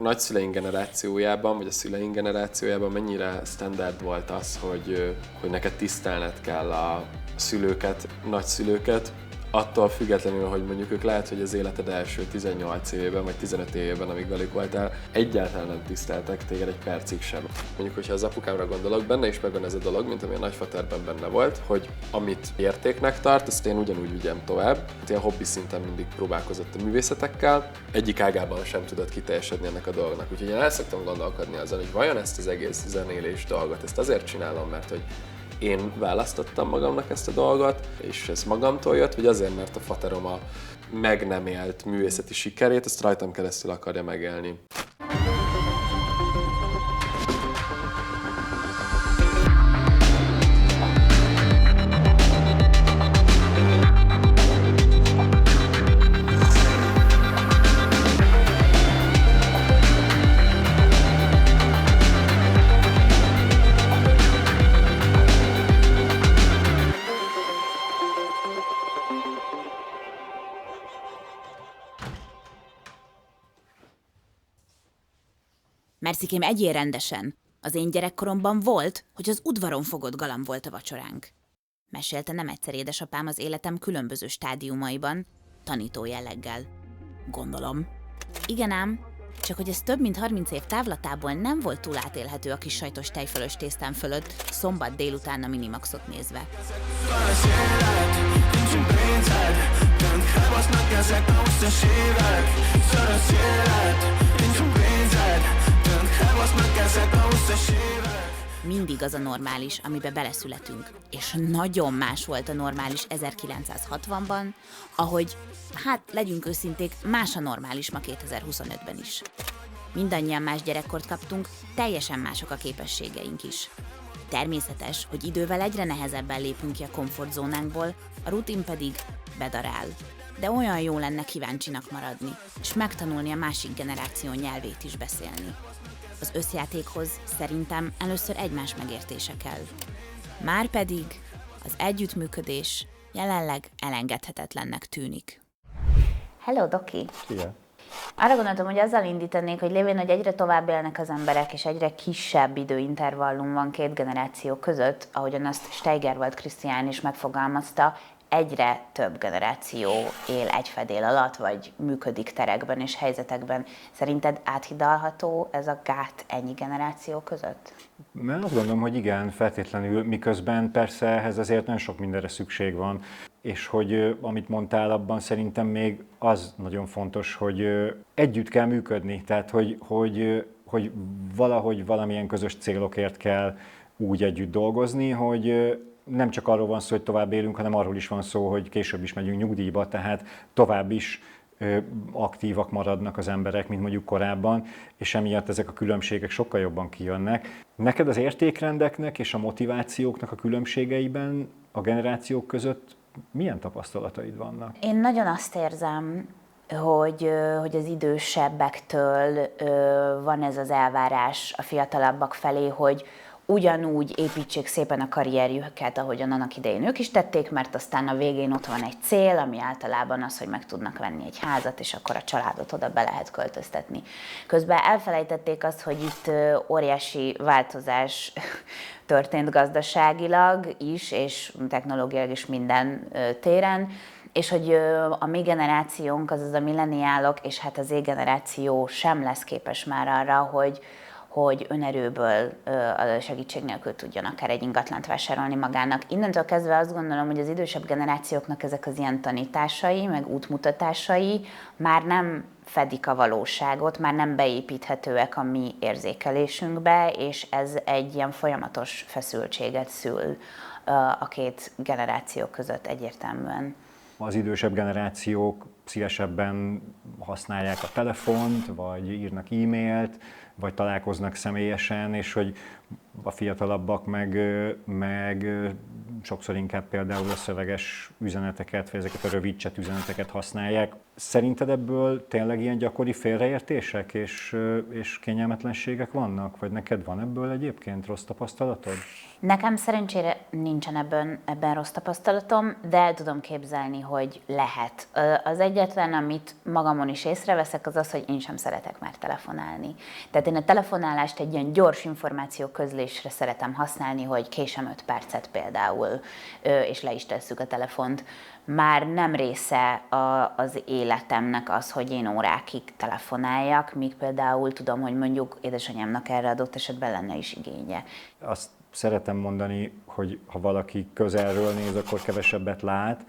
nagyszüleink generációjában, vagy a szüleink generációjában mennyire standard volt az, hogy neked tisztelned kell a szülőket, nagyszülőket, attól függetlenül, hogy mondjuk ők lehet, hogy az életed első 18 évében, vagy 15 évében, amíg velük voltál, egyáltalán nem tiszteltek téged egy percig sem. Mondjuk, hogyha az apukámra gondolok, benne is megvan ez a dolog, mint ami a nagyfaterben benne volt, hogy amit értéknek tart, azt én ugyanúgy vigyem tovább. Ilyen hobbi szinten mindig próbálkozott a művészetekkel, egyik ágában sem tudott kiteljesedni ennek a dolognak. Úgyhogy én el szoktam gondolkodni azon, hogy vajon ezt az egész zenélés dolgot, ezt azért csinálom, mert hogy én választottam magamnak ezt a dolgot, és ez magamtól jött, vagy azért, mert a faterom a meg nem élt művészeti sikerét, ezt rajtam keresztül akarja megélni. Merszikém, egyél rendesen. Az én gyerekkoromban volt, hogy az udvaron fogott galamb volt a vacsoránk. Mesélte nem egyszer édesapám az életem különböző stádiumaiban, tanító jelleggel. Gondolom. Igen ám, csak hogy ez több mint 30 év távlatából nem volt túl átélhető a kis sajtos tejfölös tésztám fölött, szombat délután a Minimaxot nézve. Mindig az a normális, amibe beleszületünk. És nagyon más volt a normális 1960-ban, ahogy, hát legyünk őszinték, más a normális ma 2025-ben is. Mindannyian más gyerekkort kaptunk, teljesen mások a képességeink is. Természetes, hogy idővel egyre nehezebben lépünk ki a komfortzónánkból, a rutin pedig bedarál. De olyan jó lenne kíváncsinak maradni, és megtanulni a másik generáció nyelvét is beszélni. Az összjátékhoz szerintem először egymás megértése kell. Márpedig az együttműködés jelenleg elengedhetetlennek tűnik. Hello, Doki! Szia! Arra gondoltam, hogy azzal indítanék, hogy lévén, hogy egyre tovább élnek az emberek, és egyre kisebb időintervallum van két generáció között, ahogyan azt Steigerwald Krisztián is megfogalmazta, egyre több generáció él egy fedél alatt, vagy működik terekben és helyzetekben. Szerinted áthidalható ez a gát ennyi generáció között? Mert azt gondolom, hogy igen, feltétlenül, miközben persze ehhez azért nagyon sok mindenre szükség van, és hogy amit mondtál, abban szerintem még az nagyon fontos, hogy együtt kell működni, tehát hogy valahogy valamilyen közös célokért kell úgy együtt dolgozni, hogy nem csak arról van szó, hogy tovább élünk, hanem arról is van szó, hogy később is megyünk nyugdíjba, tehát tovább is aktívak maradnak az emberek, mint mondjuk korábban, és emiatt ezek a különbségek sokkal jobban kijönnek. Neked az értékrendeknek és a motivációknak a különbségeiben a generációk között milyen tapasztalataid vannak? Én nagyon azt érzem, hogy az idősebbektől van ez az elvárás a fiatalabbak felé, hogy ugyanúgy építsék szépen a karrierjüket, ahogyan annak idején ők is tették, mert aztán a végén ott van egy cél, ami általában az, hogy meg tudnak venni egy házat, és akkor a családot oda be lehet költöztetni. Közben elfelejtették azt, hogy itt óriási változás történt gazdaságilag is, és technológiailag is minden téren, és hogy a mi generációnk, azaz a milleniálok, és hát az Z-generáció sem lesz képes már arra, hogy önerőből segítség nélkül tudjon akár egy ingatlant vásárolni magának. Innentől kezdve azt gondolom, hogy az idősebb generációknak ezek az ilyen tanításai, meg útmutatásai már nem fedik a valóságot, már nem beépíthetőek a mi érzékelésünkbe, és ez egy ilyen folyamatos feszültséget szül a két generáció között egyértelműen. Az idősebb generációk szívesebben használják a telefont, vagy írnak e-mailt, vagy találkoznak személyesen, és hogy a fiatalabbak meg sokszor inkább például a szöveges üzeneteket, vagy ezeket a rövid chat üzeneteket használják. Szerinted ebből tényleg ilyen gyakori félreértések és kényelmetlenségek vannak? Vagy neked van ebből egyébként rossz tapasztalatod? Nekem szerencsére nincsen ebben rossz tapasztalatom, de el tudom képzelni, hogy lehet. Az egy független, amit magamon is észreveszek, az az, hogy én sem szeretek már telefonálni. Tehát én a telefonálást egy ilyen gyors információ közlésre szeretem használni, hogy késem 5 percet például, és le is tesszük a telefont. Már nem része az életemnek az, hogy én órákig telefonáljak, míg például tudom, hogy mondjuk édesanyámnak erre adott esetben lenne is igénye. Azt szeretem mondani, hogy ha valaki közelről néz, akkor kevesebbet lát,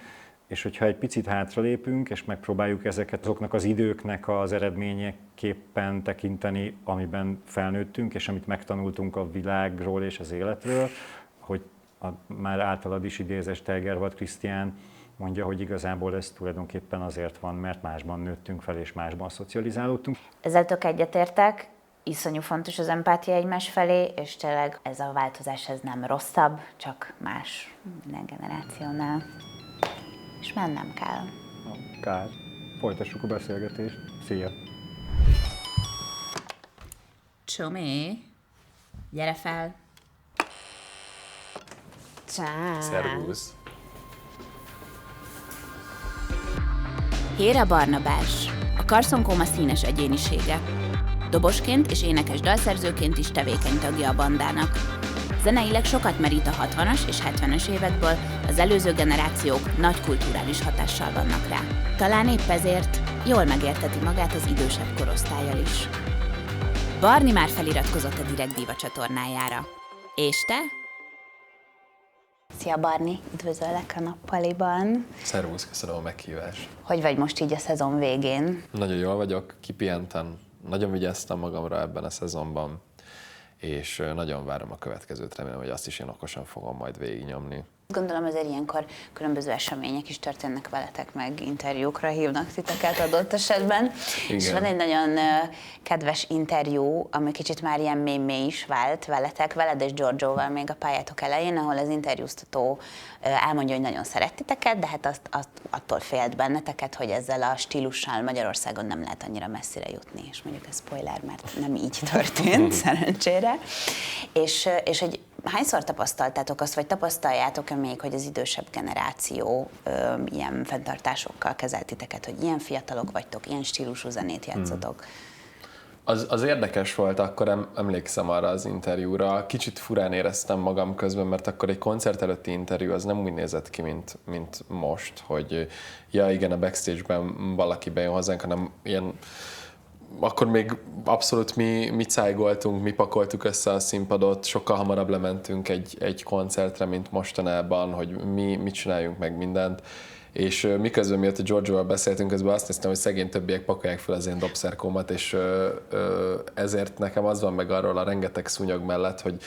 és hogyha egy picit hátralépünk, és megpróbáljuk ezeket azoknak az időknek az eredményeképpen tekinteni, amiben felnőttünk, és amit megtanultunk a világról és az életről, hogy a már általad is idézett Steigerwald Krisztián mondja, hogy igazából ez tulajdonképpen azért van, mert másban nőttünk fel, és másban szocializálódtunk. Ezzel tök egyetértek, iszonyú fontos az empátia egymás felé, és tényleg ez a változás ez nem rosszabb, csak más minden generációnál. És mennem kell. Kár. Folytassuk a beszélgetést. Szia! Csomi, gyere fel! Ciao. Szervusz! Héra Barnabás, a Carson Coma színes egyénisége. Dobosként és énekes dalszerzőként is tevékeny tagja a bandának. Zeneileg sokat merít a 60-as és 70-es évekből, az előző generációk nagy kulturális hatással vannak rá. Talán épp ezért jól megérteti magát az idősebb korosztállyal is. Barni már feliratkozott a Direkt Diva csatornájára. És te? Szia Barni, üdvözöllek a nappaliban. Szervusz, köszönöm a meghívást. Hogy vagy most így a szezon végén? Nagyon jól vagyok, kipihentem, nagyon vigyáztam magamra ebben a szezonban, és nagyon várom a következőt, remélem, hogy azt is én okosan fogom majd végignyomni. Gondolom azért ilyenkor különböző események is történnek veletek, meg interjúkra hívnak titeket adott esetben. Igen. És van egy nagyon kedves interjú, ami kicsit már ilyen mémé is vált veletek, veled és Giorgioval még a pályátok elején, ahol az interjúztató elmondja, hogy nagyon szeret titeket, de hát azt attól félt benneteket, hogy ezzel a stílussal Magyarországon nem lehet annyira messzire jutni. És mondjuk ez spoiler, mert nem így történt, szerencsére. És hogy hányszor tapasztaltátok azt, vagy tapasztaljátok-e még, hogy az idősebb generáció ilyen fenntartásokkal kezelt titeket, hogy ilyen fiatalok vagytok, ilyen stílusú zenét játszotok? Az érdekes volt, akkor emlékszem arra az interjúra, kicsit furán éreztem magam közben, mert akkor egy koncert előtti interjú az nem úgy nézett ki, mint most, hogy ja igen, a backstage-ben valaki bejön hozzánk, hanem ilyen akkor még abszolút mi cájgoltunk, mi pakoltuk össze a színpadot, sokkal hamarabb lementünk egy koncertre, mint mostanában, hogy mi mit csináljunk meg mindent. És miközben miatt a Giorgioval beszéltünk, közben azt néztem, hogy szegény többiek pakolják fel az én dobszerkómat, és ezért nekem az van meg arról a rengeteg szúnyog mellett, hogy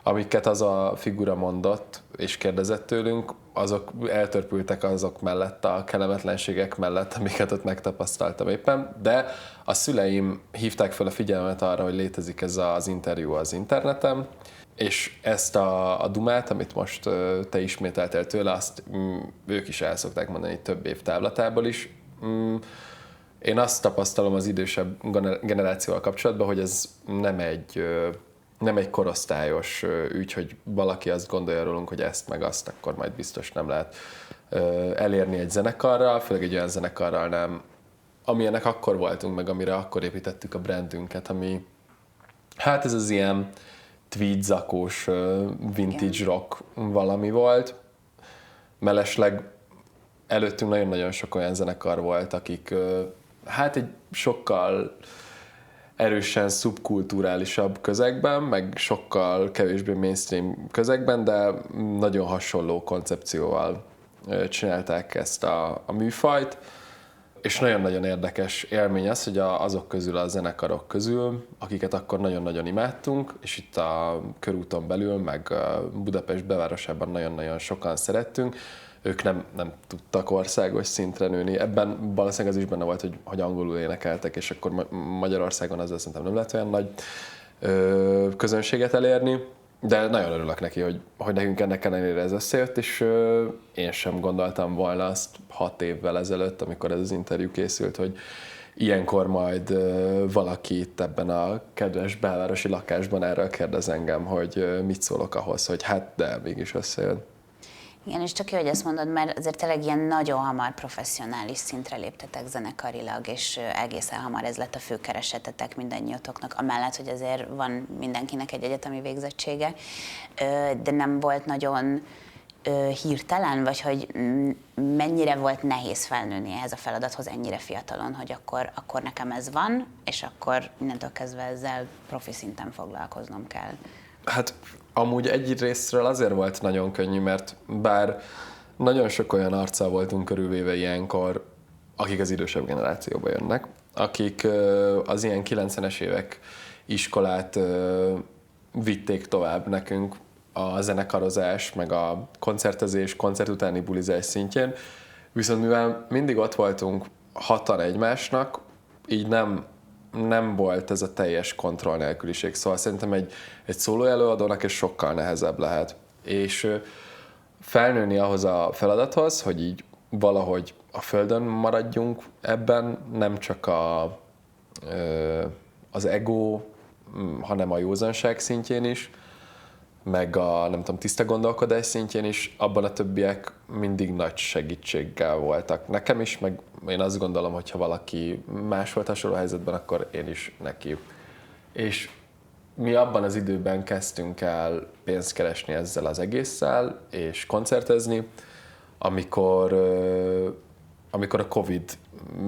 amiket az a figura mondott és kérdezett tőlünk, azok eltörpültek azok mellett, a kellemetlenségek mellett, amiket ott megtapasztaltam éppen, de a szüleim hívták fel a figyelmet arra, hogy létezik ez az interjú az interneten, és ezt a dumát, amit most te ismételtél tőle, azt ők is el szokták mondani több év távlatából is. Én azt tapasztalom az idősebb generációval kapcsolatban, hogy ez nem egy korosztályos ügy, hogy valaki azt gondolja rólunk, hogy ezt meg azt, akkor majd biztos nem lehet elérni egy zenekarral, főleg egy olyan zenekarral nem, amilyenek akkor voltunk, meg amire akkor építettük a brandünket, ami hát ez az ilyen tweed zakós vintage rock valami volt. Mellesleg előttünk nagyon-nagyon sok olyan zenekar volt, akik hát egy sokkal erősen szubkulturálisabb közegben, meg sokkal kevésbé mainstream közegben, de nagyon hasonló koncepcióval csinálták ezt a műfajt. És nagyon-nagyon érdekes élmény az, hogy azok közül, a zenekarok közül, akiket akkor nagyon-nagyon imádtunk, és itt a körúton belül, meg Budapest belvárosában nagyon-nagyon sokan szerettünk, ők nem tudtak országos szintre nőni. Ebben valószínűleg az is benne volt, hogy angolul énekeltek, és akkor Magyarországon azzal szerintem nem lehet olyan nagy közönséget elérni, de nagyon örülök neki, hogy nekünk ennek ellenére ez összejött, és én sem gondoltam volna azt 6 évvel ezelőtt, amikor ez az interjú készült, hogy ilyenkor majd valaki itt ebben a kedves belvárosi lakásban erről kérdez engem, hogy mit szólok ahhoz, hogy hát de mégis összejön. Igen, és csak jó, hogy ezt mondod, mert azért tényleg ilyen nagyon hamar professzionális szintre léptetek zenekarilag, és egészen hamar ez lett a fő keresetetek mindannyiatoknak, amellett, hogy azért van mindenkinek egy egyetemi végzettsége, de nem volt nagyon hirtelen, vagy hogy mennyire volt nehéz felnőni ehhez a feladathoz ennyire fiatalon, hogy akkor nekem ez van, és akkor innentől kezdve ezzel profi szinten foglalkoznom kell. Hát amúgy egy részről azért volt nagyon könnyű, mert bár nagyon sok olyan arccal voltunk körülvéve ilyenkor, akik az idősebb generációba jönnek, akik az ilyen 90-es évek iskolát vitték tovább nekünk a zenekarozás, meg a koncertezés, koncert utáni bulizás szintjén, viszont mivel mindig ott voltunk hatan egymásnak, így nem volt ez a teljes kontroll nélküliség. Szóval szerintem egy szóló előadónak ez sokkal nehezebb lehet. És felnőni ahhoz a feladathoz, hogy így valahogy a földön maradjunk ebben, nem csak az ego, hanem a józanság szintjén is, meg a nem tudom, tiszta gondolkodás szintjén is, abban a többiek mindig nagy segítséggel voltak. Nekem is, meg én azt gondolom, hogy ha valaki más volt hasonló helyzetben, akkor én is neki. És mi abban az időben kezdtünk el pénzt keresni ezzel az egésszel, és koncertezni, amikor a Covid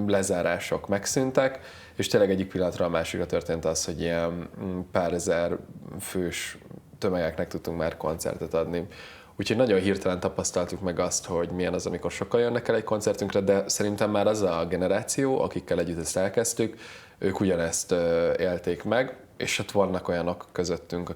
lezárások megszűntek, és tényleg egyik pillanatra a másikra történt az, hogy ilyen pár ezer fős tömegeknek tudtunk már koncertet adni. Úgyhogy nagyon hirtelen tapasztaltuk meg azt, hogy milyen az, amikor sokan jönnek el egy koncertünkre, de szerintem már az a generáció, akikkel együtt ezt elkezdtük, ők ugyanezt élték meg, és ott vannak olyanok közöttünk,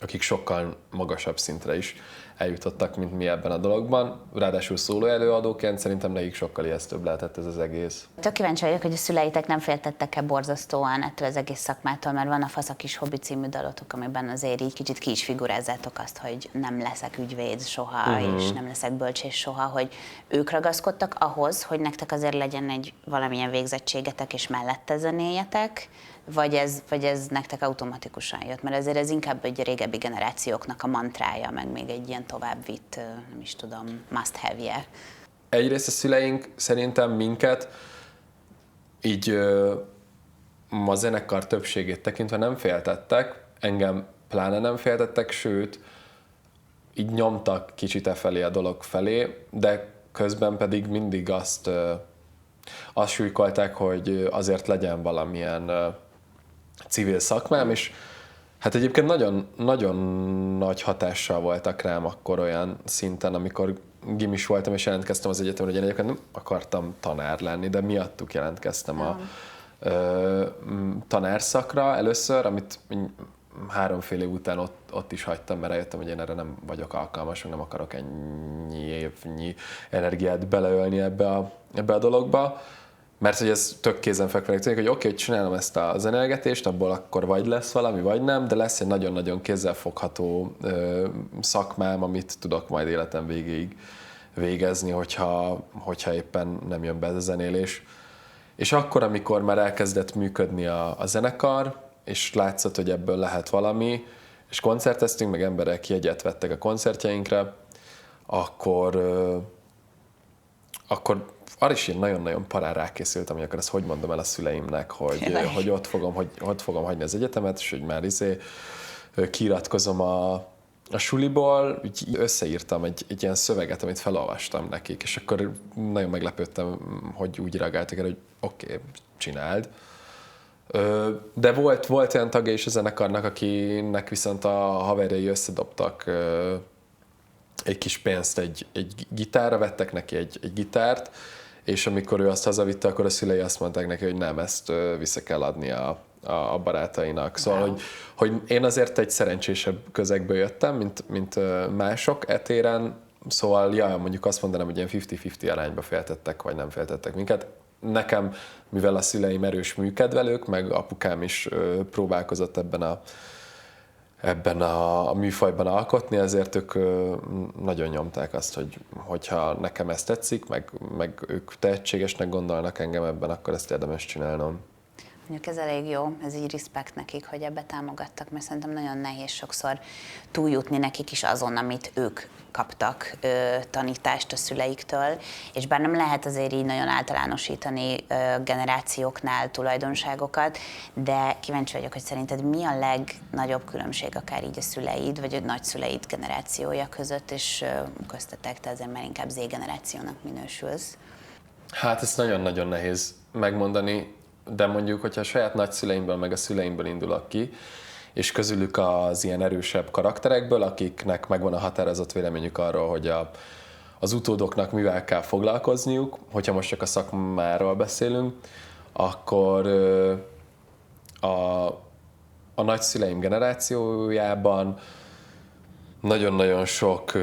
akik sokkal magasabb szintre is eljutottak, mint mi ebben a dologban. Ráadásul szóló előadóként szerintem nekik sokkal ijesztőbb lehetett ez az egész. Tök kíváncsi vagyok, hogy a szüleitek nem féltettek-e borzasztóan ettől az egész szakmától, mert van a Fasz a kis hobbi című dalotok, amiben azért így kicsit ki is figurázzátok azt, hogy nem leszek ügyvéd soha, és nem leszek bölcsész soha, hogy ők ragaszkodtak ahhoz, hogy nektek azért legyen egy valamilyen végzettségetek, és mellette zenéljetek, vagy ez nektek automatikusan jött? Mert azért ez inkább egy régebbi generációknak a mantrája, meg még egy ilyen továbbvitt, nem is tudom, must have-je. Egyrészt a szüleink szerintem minket így a zenekar többségét tekintve nem féltettek, engem pláne nem féltettek, sőt, így nyomtak kicsit e felé a dolog felé, de közben pedig mindig azt súlykolták, hogy azért legyen valamilyen civil szakmám, és hát egyébként nagyon, nagyon nagy hatással voltak rám akkor olyan szinten, amikor gimis voltam, és jelentkeztem az egyetemre, hogy én egyébként nem akartam tanár lenni, de miattuk jelentkeztem a tanárszakra először, amit 3,5 év után ott is hagytam, mert rájöttem, hogy én erre nem vagyok alkalmas, nem akarok ennyi évnyi energiát beleölni ebbe a dologba. Mert hogy ez tök kézenfekvőnek tűnik, hogy oké, csinálom ezt a zenélgetést, abból akkor vagy lesz valami, vagy nem, de lesz egy nagyon-nagyon kézzelfogható szakmám, amit tudok majd életem végéig végezni, hogyha éppen nem jön be ez a zenélés. És akkor, amikor már elkezdett működni a zenekar, és látszott, hogy ebből lehet valami, és koncerteztünk, meg emberek jegyet vettek a koncertjeinkre, akkor arra is én nagyon-nagyon parán rákészültem, hogy akkor ezt hogy mondom el a szüleimnek, hogy ott fogom hagyni az egyetemet, és hogy már kiiratkozom a suliból, úgy összeírtam egy ilyen szöveget, amit felolvastam nekik, és akkor nagyon meglepődtem, hogy úgy reagáltak el, hogy oké, csináld. De volt olyan tagja is a zenekarnak, akinek viszont a haverjai összedobtak egy kis pénzt egy gitárra, vettek neki egy gitárt, és amikor ő azt hazavitte, akkor a szülei azt mondták neki, hogy nem, ezt vissza kell adni a barátainak. Szóval, hogy én azért egy szerencsésebb közegből jöttem, mint mások etéren, szóval mondjuk azt mondanám, hogy ilyen 50-50 arányba féltettek, vagy nem féltettek minket. Nekem, mivel a szüleim erős műkedvelők, meg apukám is próbálkozott ebben a műfajban alkotni, ezért ők nagyon nyomták azt, hogyha nekem ez tetszik, meg ők tehetségesnek gondolnak engem ebben, akkor ezt érdemes csinálnom. Mondjuk ez elég jó, ez így respekt nekik, hogy ebbe támogattak, mert szerintem nagyon nehéz sokszor túljutni nekik is azon, amit ők kaptak tanítást a szüleiktől, és bár nem lehet azért így nagyon általánosítani generációknál tulajdonságokat, de kíváncsi vagyok, hogy szerinted mi a legnagyobb különbség akár így a szüleid, vagy a nagyszüleid generációja között, és köztetek te azért már inkább Z-generációnak minősülsz. Hát ez nagyon-nagyon nehéz megmondani, de mondjuk, hogyha a saját nagyszüleimből meg a szüleimből indulok ki, és közülük az ilyen erősebb karakterekből, akiknek megvan a határozott véleményük arról, hogy az utódoknak mivel kell foglalkozniuk, hogyha most csak a szakmáról beszélünk, akkor a nagyszüleim generációjában nagyon-nagyon sok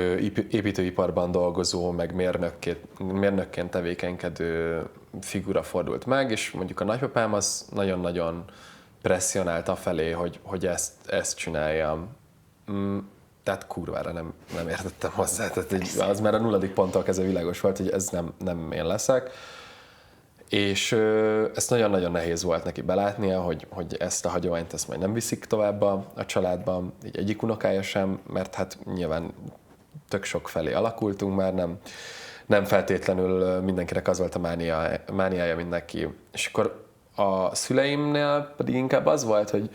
építőiparban dolgozó, meg mérnökként tevékenykedő figura fordult meg, és mondjuk a nagypapám az nagyon-nagyon presszionált afelé, hogy ezt csináljam. Tehát kurvára nem értettem hozzá. Tehát az már a 0. ponttól kezdve világos volt, hogy ez nem én leszek. És ezt nagyon-nagyon nehéz volt neki belátnia, hogy ezt a hagyományt ezt majd nem viszik tovább a családban, így egyik unokája sem, mert hát nyilván tök sok felé alakultunk már, nem feltétlenül mindenkinek az volt a mániája, mint neki. És akkor a szüleimnél pedig inkább az volt, hogy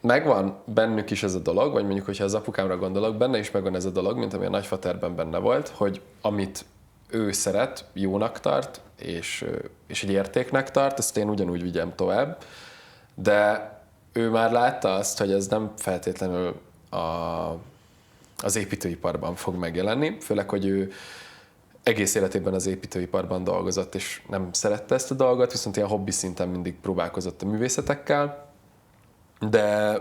megvan bennük is ez a dolog, vagy mondjuk, hogyha az apukámra gondolok, benne is megvan ez a dolog, mint ami a nagyfaterben benne volt, hogy amit ő szeret, jónak tart, és egy értéknek tart, ezt én ugyanúgy vigyem tovább, de ő már látta azt, hogy ez nem feltétlenül az építőiparban fog megjelenni, főleg, hogy ő egész életében az építőiparban dolgozott, és nem szerette ezt a dolgot, viszont ilyen hobbi szinten mindig próbálkozott a művészetekkel, de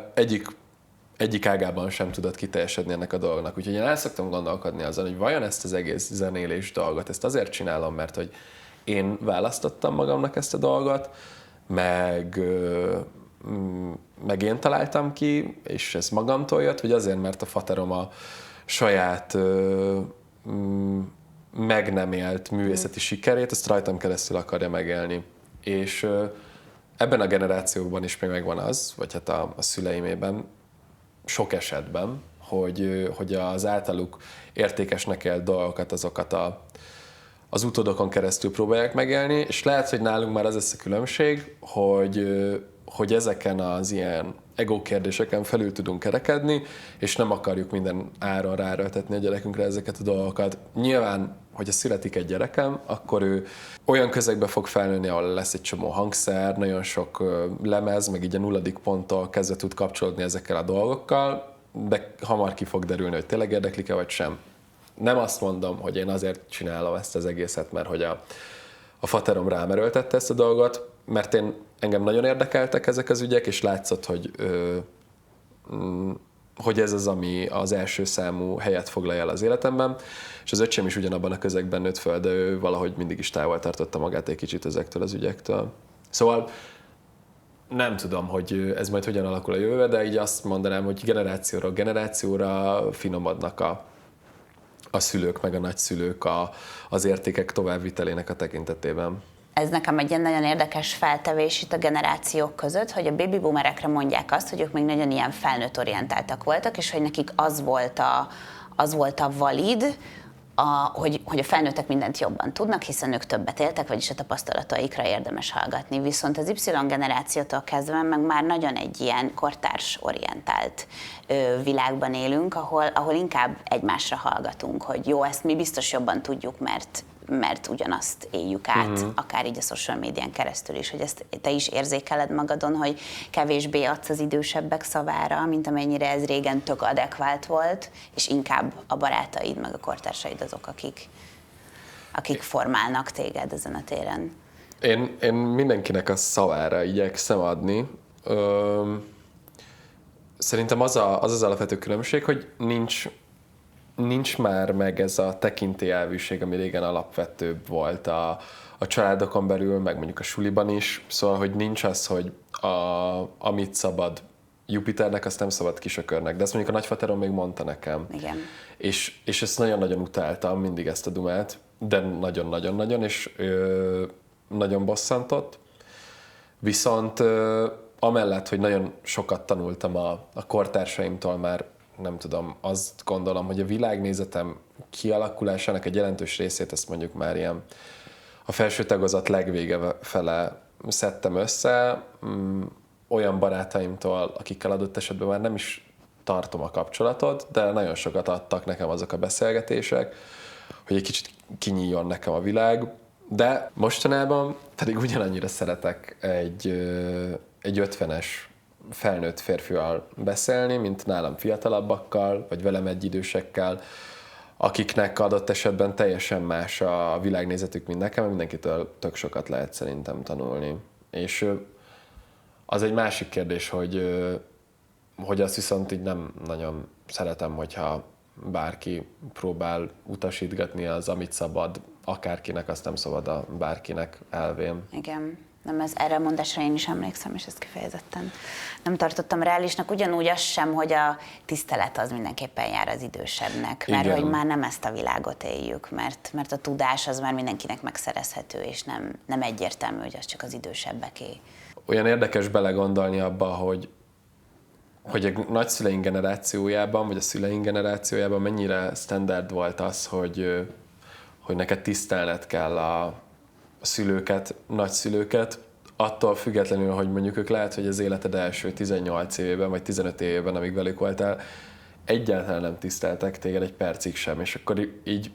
egyik ágában sem tudott kiteljesedni ennek a dolognak. Úgyhogy én el szoktam gondolkodni azon, hogy vajon ezt az egész zenélés dolgot, ezt azért csinálom, mert hogy én választottam magamnak ezt a dolgot, meg én találtam ki, és ez magamtól jött, vagy azért, mert a faterom a saját meg nem élt művészeti sikerét, ezt rajtam keresztül akarja megélni. És ebben a generációban is még megvan az, vagy hát a szüleimében, sok esetben, hogy az általuk értékesnek élt dolgokat, azokat az utódokon keresztül próbálják megélni, és lehet, hogy nálunk már az lesz a különbség, hogy ezeken az ilyen ego kérdéseken felül tudunk kerekedni, és nem akarjuk minden áron ráerőltetni a gyerekünkre ezeket a dolgokat. Nyilván, hogyha születik egy gyerekem, akkor ő olyan közegbe fog felnőni, ahol lesz egy csomó hangszer, nagyon sok lemez, meg így a 0. ponttól kezdve tud kapcsolódni ezekkel a dolgokkal, de hamar ki fog derülni, hogy tényleg érdeklik-e, vagy sem. Nem azt mondom, hogy én azért csinálom ezt az egészet, mert hogy a faterom rám erőltette ezt a dolgot, mert engem nagyon érdekeltek ezek az ügyek, és látszott, hogy ez az, ami az első számú helyet foglalja el az életemben, és az öcsém is ugyanabban a közegben nőtt föl, de ő valahogy mindig is távol tartotta magát egy kicsit ezektől az ügyektől. Szóval nem tudom, hogy ez majd hogyan alakul a jövőbe, de így azt mondanám, hogy generációra generációra finomodnak a szülők, meg a nagyszülők az értékek továbbvitelének a tekintetében. Ez nekem egy ilyen nagyon érdekes feltevés itt a generációk között, hogy a baby boomerekre mondják azt, hogy ők még nagyon ilyen felnőtt orientáltak voltak, és hogy nekik az volt a valid, hogy a felnőttek mindent jobban tudnak, hiszen ők többet éltek, vagyis a tapasztalataikra érdemes hallgatni. Viszont az Y generációtól kezdve meg már nagyon egy ilyen kortárs orientált világban élünk, ahol inkább egymásra hallgatunk, hogy jó, ezt mi biztos jobban tudjuk, mert ugyanazt éljük át, akár így a social médián keresztül is, hogy ezt te is érzékeled magadon, hogy kevésbé adsz az idősebbek szavára, mint amennyire ez régen tök adekvált volt, és inkább a barátaid, meg a kortársaid azok, akik formálnak téged ezen a téren. Én mindenkinek a szavára igyekszem adni. Szerintem az alapvető különbség, hogy nincs már meg ez a tekintélyelvűség, ami régen alapvetőbb volt a családokon belül, meg mondjuk a suliban is. Szóval, hogy nincs az, hogy amit szabad Jupiternek, azt nem szabad Kisökörnek. De ezt mondjuk a nagyfaterom még mondta nekem. Igen. És ezt nagyon-nagyon utáltam, mindig ezt a dumát, de nagyon-nagyon-nagyon, és nagyon bosszantott. Viszont amellett, hogy nagyon sokat tanultam a kortársaimtól, már nem tudom, azt gondolom, hogy a világnézetem kialakulásának egy jelentős részét, ezt mondjuk már ilyen a felső tagozat legvége fele szedtem össze, olyan barátaimtól, akikkel adott esetben már nem is tartom a kapcsolatot, de nagyon sokat adtak nekem azok a beszélgetések, hogy egy kicsit kinyíljon nekem a világ, de mostanában pedig ugyanannyira szeretek egy 50-es felnőtt férfival beszélni, mint nálam fiatalabbakkal, vagy velem egyidősekkel, akiknek adott esetben teljesen más a világnézetük, mint nekem, mindenkitől tök sokat lehet szerintem tanulni. És az egy másik kérdés, hogy azt viszont így nem nagyon szeretem, hogyha bárki próbál utasítgatni az, amit szabad akárkinek, azt nem szabad a bárkinek elvén. Igen. Nem, erre a mondásra én is emlékszem, és ezt kifejezetten nem tartottam reálisnak. Ugyanúgy az sem, hogy a tisztelet az mindenképpen jár az idősebbnek, mert igen, hogy már nem ezt a világot éljük, mert a tudás az már mindenkinek megszerezhető, és nem egyértelmű, hogy az csak az idősebbeké. Olyan érdekes belegondolni abba, hogy a nagyszüleink generációjában, vagy a szüleink generációjában mennyire standard volt az, hogy neked tisztelned kell a szülőket, nagyszülőket, attól függetlenül, hogy mondjuk ők lehet, hogy az életed első 18 évében, vagy 15 évében, amíg velük voltál, egyáltalán nem tiszteltek téged egy percig sem, és akkor így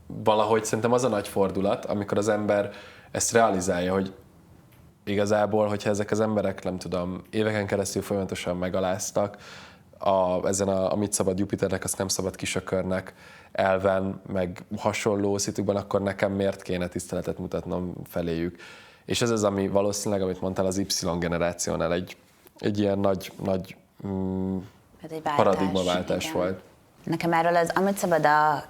valahogy szerintem az a nagy fordulat, amikor az ember ezt realizálja, hogy igazából, hogyha ezek az emberek, nem tudom, éveken keresztül folyamatosan megaláztak, ezen a mit szabad Jupiternek, azt nem szabad kisökörnek elven, meg hasonló szitukban, akkor nekem miért kéne tiszteletet mutatnom feléjük. És ez az, ami valószínűleg, amit mondtál, az Y generációnál egy ilyen nagy paradigmaváltás volt. Nekem erről az, amit szabad a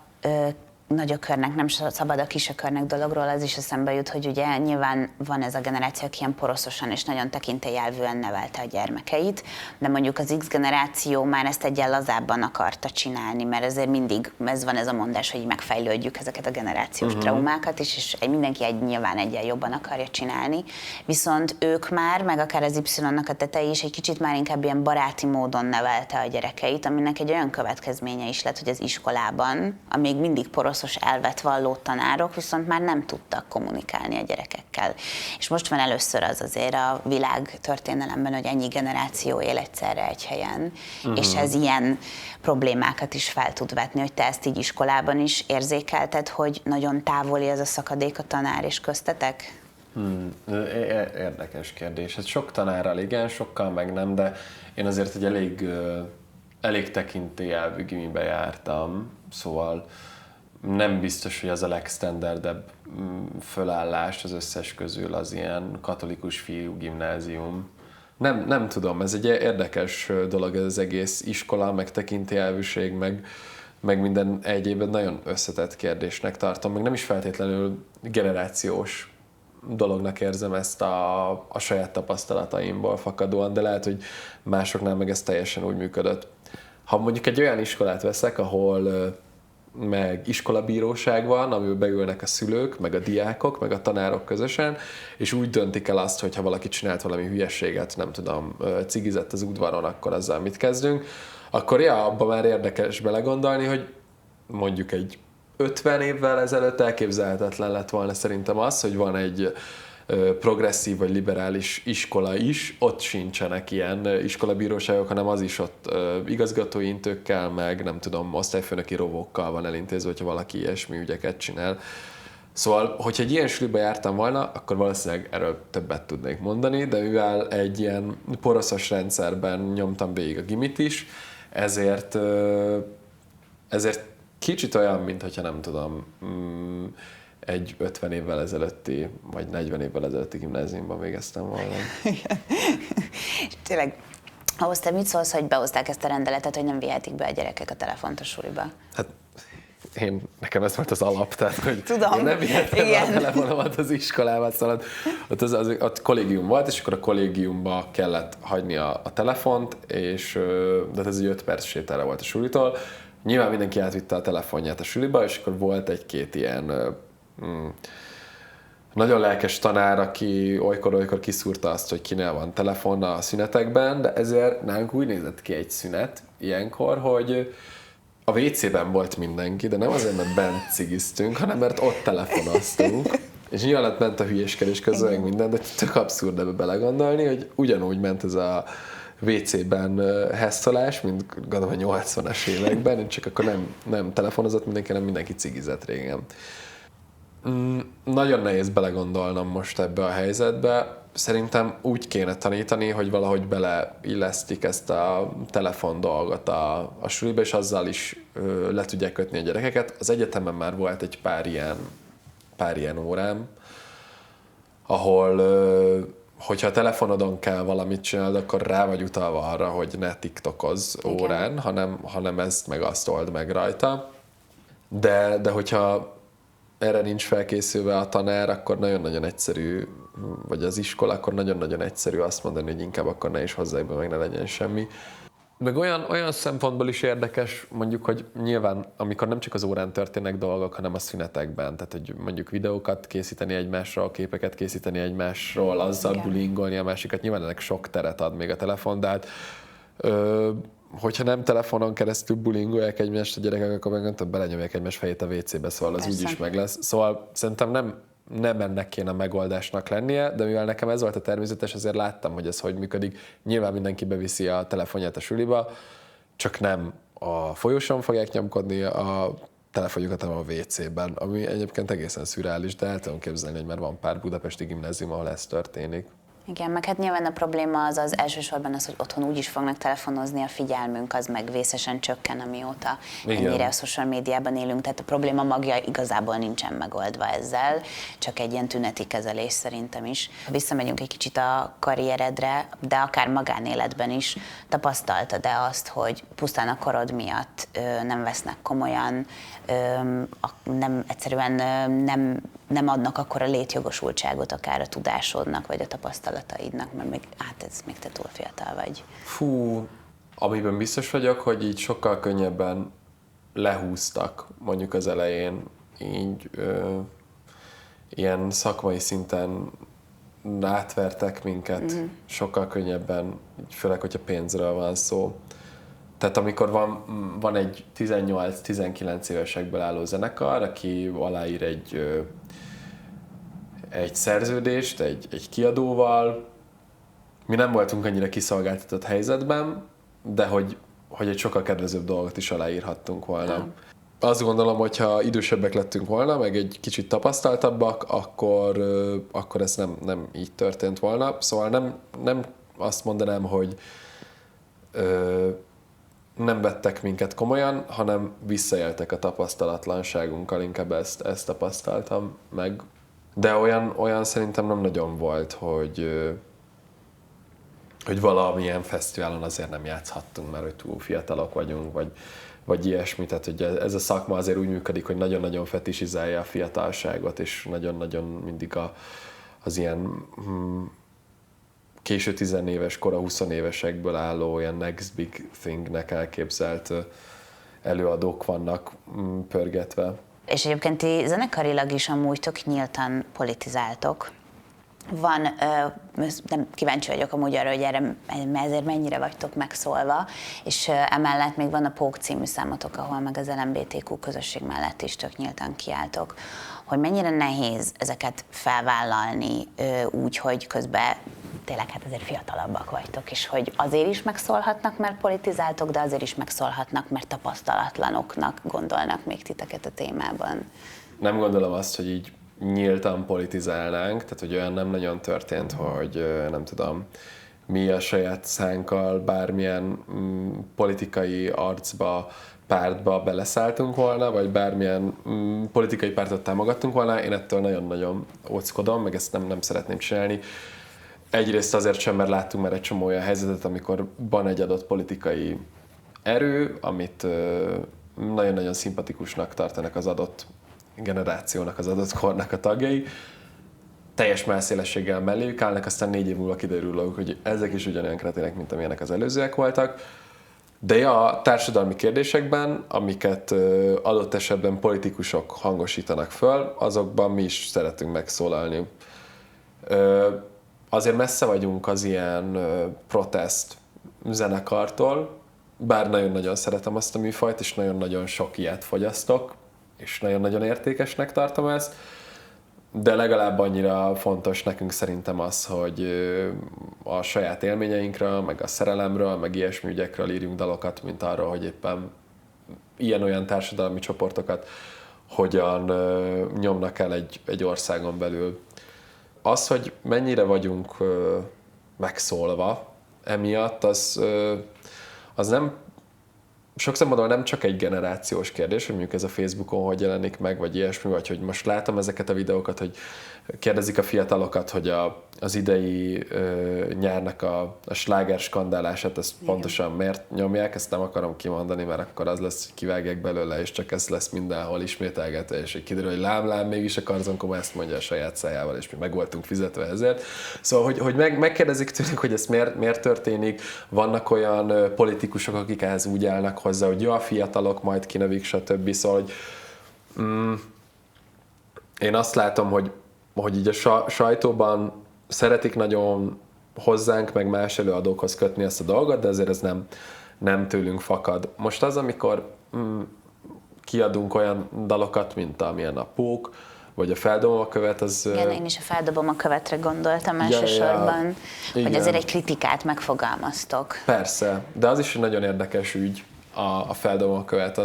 nagyökörnek, nem szabad a kisökörnek dologról, az is eszembe jut, hogy ugye nyilván van ez a generáció, aki ilyen poroszosan és nagyon tekintélyelvűen nevelte a gyermekeit, de mondjuk az X generáció már ezt egyen lazábban akarta csinálni, mert ezért mindig van ez a mondás, hogy megfejlődjük ezeket a generációs traumákat, és mindenki nyilván egyen jobban akarja csinálni, viszont ők már, meg akár az Y-nak a tetei is egy kicsit már inkább ilyen baráti módon nevelte a gyerekeit, aminek egy olyan következménye is lett, hogy az iskolában, amíg mindig poroszos elvet valló tanárok viszont már nem tudtak kommunikálni a gyerekekkel. És most van először az azért a világ történelemben, hogy ennyi generáció él egyszerre egy helyen, és ez ilyen problémákat is fel tud vetni, hogy te ezt így iskolában is érzékelted, hogy nagyon távoli ez a szakadék a tanár és köztetek? Érdekes kérdés. Hát sok tanárral igen, sokkal meg nem, de én azért egy elég tekintélyelvű gimibe jártam, szóval nem biztos, hogy az a legstandardebb fölállás az összes közül az ilyen katolikus fiú gimnázium. Nem tudom, ez egy érdekes dolog ez az egész iskola, meg tekintélyelvűség, meg minden egyébben nagyon összetett kérdésnek tartom, meg nem is feltétlenül generációs dolognak érzem ezt a saját tapasztalataimból fakadóan, de lehet, hogy másoknál meg ez teljesen úgy működött. Ha mondjuk egy olyan iskolát veszek, ahol meg iskolabíróság van, amiben beülnek a szülők, meg a diákok, meg a tanárok közösen, és úgy döntik el azt, hogy ha valaki csinált valami hülyeséget, nem tudom, cigizett az udvaron, akkor azzal mit kezdünk, akkor abban már érdekes belegondolni, hogy mondjuk egy 50 évvel ezelőtt elképzelhetetlen lett volna szerintem az, hogy van egy progresszív vagy liberális iskola is, ott sincsenek ilyen iskolabíróságok, hanem az is ott igazgatói intőkkel, meg nem tudom, osztályfőnöki rovókkal van elintézve, hogyha valaki ilyesmi ügyeket csinál. Szóval, hogyha egy ilyen suliba jártam volna, akkor valószínűleg erről többet tudnék mondani, de mivel egy ilyen poroszos rendszerben nyomtam végig a gimit is, ezért kicsit olyan, mintha nem tudom, egy 50 évvel ezelőtti, vagy 40 évvel ezelőtti gimnáziumban végeztem volna. Tényleg, ahhoz te mit szólsz, hogy behozták ezt a rendeletet, hogy nem vihetik be a gyerekek a telefont a suliba? Hát nekem ez volt az alap, tehát hogy tudom, én nem vihettem be a telefonomat az iskolába, szóval ott kollégium volt, és akkor a kollégiumba kellett hagyni a telefont, és de ez egy 5 perc sétára volt a sulitól. Nyilván mindenki átvitte a telefonját a suliba, és akkor volt egy-két ilyen nagyon lelkes tanár, aki olykor-olykor kiszúrta azt, hogy kinél van telefon a szünetekben, de ezért nálunk úgy nézett ki egy szünet ilyenkor, hogy a WC-ben volt mindenki, de nem azért, mert bent cigiztünk, hanem mert ott telefonoztunk. És nyilván ment a hülyéskedés közben meg minden, de tök abszurd ebbe belegondolni, hogy ugyanúgy ment ez a WC-ben hesztolás, mint gondolom a 80-as években, csak akkor nem telefonozott mindenki, hanem mindenki cigizett régen. Nagyon nehéz belegondolnom most ebbe a helyzetbe. Szerintem úgy kéne tanítani, hogy valahogy beleillesztik ezt a telefon dolgot a suliba, és azzal is le tudják kötni a gyerekeket. Az egyetemen már volt egy pár ilyen órám, ahol hogyha a telefonodon kell valamit csinálni, akkor rá vagy utalva arra, hogy ne TikTokozz órán, hanem ezt meg azt old meg rajta. De hogyha erre nincs felkészülve a tanár, akkor nagyon-nagyon egyszerű, vagy az iskola, akkor nagyon-nagyon egyszerű azt mondani, hogy inkább akkor ne is hozzájuk be, meg ne legyen semmi. Meg olyan szempontból is érdekes, mondjuk, hogy nyilván, amikor nem csak az órán történnek dolgok, hanem a szünetekben, tehát hogy mondjuk videókat készíteni egymásról, képeket készíteni egymásról, azzal bullyingolni a másikat, nyilván ennek sok teret ad még a telefon, de hát hogyha nem telefonon keresztül bullyingolják egymást a gyerekek, akkor meg nem tudom, belenyomják egymás fejét a WC-be, szóval az úgyis meg lesz. Szóval szerintem nem ennek kéne megoldásnak lennie, de mivel nekem ez volt a természetes, azért láttam, hogy ez hogy működik. Nyilván mindenki beviszi a telefonját a suliba, csak nem a folyosón fogják nyomkodni a telefonjukat, hanem a WC-ben, ami egyébként egészen szürreális, de el tudom képzelni, hogy már van pár budapesti gimnázium, ahol ez történik. Igen, meg hát nyilván a probléma az elsősorban az, hogy otthon úgy is fognak telefonozni, a figyelmünk az meg vészesen csökken, amióta ennyire a social médiában élünk, tehát a probléma magja igazából nincsen megoldva ezzel, csak egy ilyen tüneti kezelés szerintem is. Visszamegyünk egy kicsit a karrieredre, de akár magánéletben is, tapasztaltad-e azt, hogy pusztán a korod miatt nem vesznek komolyan, egyszerűen nem adnak akkor a létjogosultságot akár a tudásodnak, vagy a tapasztalataidnak, mert ez még te túl fiatal vagy. Fú, amiben biztos vagyok, hogy így sokkal könnyebben lehúztak mondjuk az elején, így ilyen szakmai szinten átvertek minket sokkal könnyebben, főleg, hogyha pénzről van szó. Tehát amikor van egy 18-19 évesekből álló zenekar, aki aláír egy szerződést, egy kiadóval, mi nem voltunk annyira kiszolgáltatott helyzetben, de hogy egy sokkal kedvezőbb dolgot is aláírhattunk volna. Azt gondolom, hogy ha idősebbek lettünk volna, meg egy kicsit tapasztaltabbak, akkor ez nem így történt volna. Szóval nem azt mondanám, hogy nem vettek minket komolyan, hanem visszaéltek a tapasztalatlanságunkkal, inkább ezt tapasztaltam meg. De olyan szerintem nem nagyon volt, hogy valamilyen fesztiválon azért nem játszhattunk, mert hogy túl fiatalok vagyunk, vagy ilyesmi. Tehát hogy ez a szakma azért úgy működik, hogy nagyon-nagyon fetisizálja a fiatalságot, és nagyon-nagyon mindig az ilyen késő 10 éves, kora 20 évesekből álló ilyen next big thingnek elképzelt előadók vannak pörgetve. És egyébként ti zenekarilag is amúgy tök nyíltan politizáltok. Van, nem kíváncsi vagyok amúgy arra, hogy erre ezért mennyire vagytok megszólva, és emellett még van a Pók című számotok, ahol meg az LMBTQ közösség mellett is tök nyíltan kiálltok. Hogy mennyire nehéz ezeket felvállalni úgy, hogy közben tényleg hát azért fiatalabbak vagytok, és hogy azért is megszólhatnak, mert politizáltok, de azért is megszólhatnak, mert tapasztalatlanoknak gondolnak még titeket a témában. Nem gondolom azt, hogy így nyíltan politizálnánk, tehát hogy olyan nem nagyon történt, hogy nem tudom, mi a saját szánkkal bármilyen politikai arcba, pártba beleszálltunk volna, vagy bármilyen politikai pártot támogattunk volna. Én ettől nagyon-nagyon óckodom, meg ezt nem szeretném csinálni. Egyrészt azért sem, mert láttunk már egy csomó olyan helyzetet, amikor van egy adott politikai erő, amit nagyon-nagyon szimpatikusnak tartanak az adott generációnak, az adott kornak a tagjai, teljes mellszélességgel melléjük állnak, aztán 4 év múlva kiderül, hogy ezek is ugyanolyan kretének, mint amilyenek az előzőek voltak. De a társadalmi kérdésekben, amiket adott esetben politikusok hangosítanak föl, azokban mi is szeretünk megszólalni. Azért messze vagyunk az ilyen protest zenekartól, bár nagyon-nagyon szeretem azt a műfajt, és nagyon-nagyon sok ilyet fogyasztok, és nagyon-nagyon értékesnek tartom ezt, de legalább annyira fontos nekünk szerintem az, hogy a saját élményeinkről, meg a szerelemről, meg ilyesmi ügyekről írjunk dalokat, mint arról, hogy éppen ilyen-olyan társadalmi csoportokat hogyan nyomnak el egy országon belül. Az, hogy mennyire vagyunk megszólva emiatt, az nem sok szempontból nem csak egy generációs kérdés, hogy mondjuk ez a Facebookon hogy jelenik meg, vagy ilyesmi, vagy hogy most látom ezeket a videókat, hogy kérdezik a fiatalokat, hogy az idei nyárnak a sláger skandálását, ezt pontosan miért nyomják, ezt nem akarom kimondani, mert akkor az lesz, hogy kivágják belőle, és csak ez lesz mindenhol ismételgetve, és kiderül, hogy lám, mégis a Karzonkoma ezt mondja a saját szájával, és mi meg voltunk fizetve ezért. Szóval, hogy megkérdezik tőlük, hogy ez miért történik, vannak olyan politikusok, akik ehhez úgy állnak hozzá, hogy jó, a fiatalok majd kinövik, stb. Szóval, hogy én azt látom, hogy így a sajtóban szeretik nagyon hozzánk, meg más előadókhoz kötni ezt a dolgot, de azért ez nem tőlünk fakad. Most az, amikor kiadunk olyan dalokat, mint amilyen a Pók, vagy a Feldobom a követ, az... Igen, én is a Feldobom a követre gondoltam elsősorban, hogy azért egy kritikát megfogalmaztok. Persze, de az is egy nagyon érdekes ügy, a Feldobom a követ,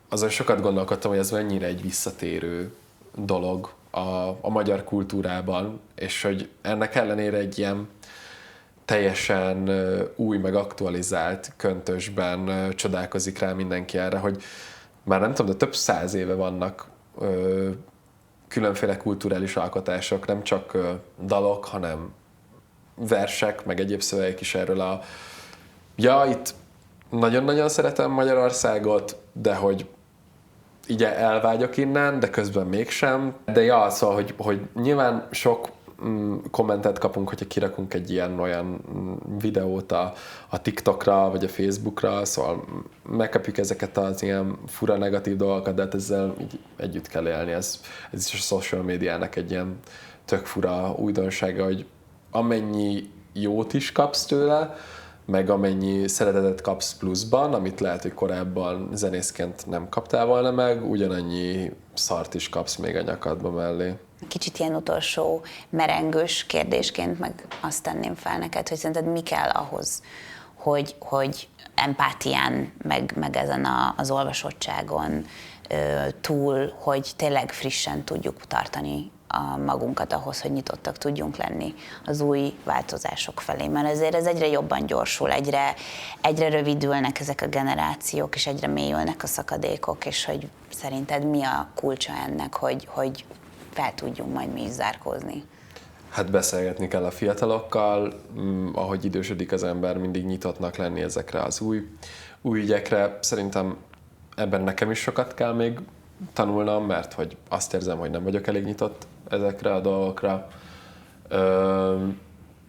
azon sokat gondolkodtam, hogy ez mennyire egy visszatérő dolog a magyar kultúrában, és hogy ennek ellenére egy ilyen teljesen új, meg aktualizált köntösben csodálkozik rá mindenki erre, hogy már nem tudom, de több 100 éve vannak különféle kulturális alkotások, nem csak dalok, hanem versek, meg egyéb szövegek is erről itt nagyon-nagyon szeretem Magyarországot, de hogy így elvágyok innen, de közben mégsem. De szóval, hogy nyilván sok kommentet kapunk, hogyha kirakunk egy ilyen-olyan videót a TikTokra, vagy a Facebookra, szóval megkapjuk ezeket az ilyen fura negatív dolgokat, de hát ezzel így együtt kell élni. Ez is a social médiának egy ilyen tök fura újdonsága, hogy amennyi jót is kapsz tőle, meg amennyi szeretetet kapsz pluszban, amit lehet, hogy korábban zenészként nem kaptál volna meg, ugyanannyi szart is kapsz még a nyakadba mellé. Kicsit ilyen utolsó merengős kérdésként meg azt tenném fel neked, hogy szerinted mi kell ahhoz, hogy empátián, meg ezen az olvasottságon túl, hogy tényleg frissen tudjuk tartani magunkat ahhoz, hogy nyitottak tudjunk lenni az új változások felé. Mert azért ez egyre jobban gyorsul, egyre rövidülnek ezek a generációk, és egyre mélyülnek a szakadékok, és hogy szerinted mi a kulcsa ennek, hogy fel tudjunk majd mi is zárkózni? Hát beszélgetni kell a fiatalokkal, ahogy idősödik az ember, mindig nyitottnak lenni ezekre az új ügyekre. Szerintem ebben nekem is sokat kell még tanulnom, mert hogy azt érzem, hogy nem vagyok elég nyitott ezekre a dolgokra.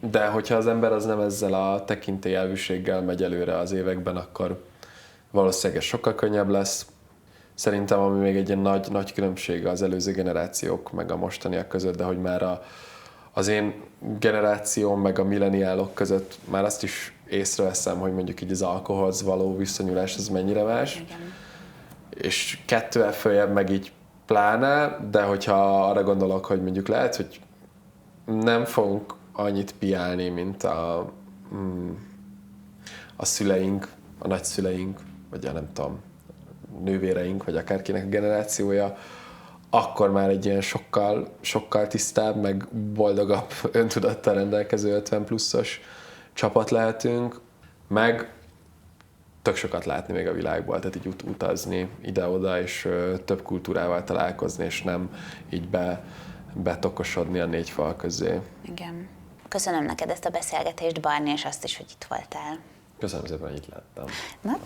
De hogyha az ember az nem ezzel a tekintélyelvűséggel megy előre az években, akkor valószínűleg sokkal könnyebb lesz. Szerintem ami még egy ilyen nagy különbség az előző generációk meg a mostaniak között, de hogy már az én generációm meg a milleniálok között már azt is észreveszem, hogy mondjuk így az alkoholhoz való viszonyulás az mennyire más. Igen. És 2 följebb meg így pláne, de hogyha arra gondolok, hogy mondjuk lehet, hogy nem fogunk annyit piálni, mint a szüleink, a nagyszüleink, vagy a nem tudom, nővéreink, vagy akárkinek a generációja, akkor már egy ilyen sokkal tisztább, meg boldogabb öntudattal rendelkező 50 pluszos csapat lehetünk, meg tök sokat látni még a világból, tehát így utazni ide-oda, és több kultúrával találkozni, és nem így betokosodni a 4 fal közé. Igen. Köszönöm neked ezt a beszélgetést, Barni, és azt is, hogy itt voltál. Köszönöm szépen, hogy itt láttam. Na,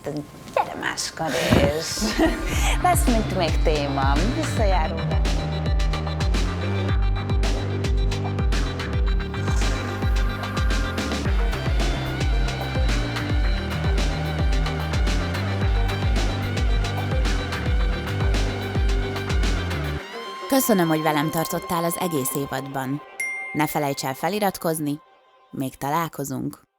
gyere máskor is. Lesz még téma. Visszajárunk. Köszönöm, hogy velem tartottál az egész évadban. Ne felejts el feliratkozni, még találkozunk!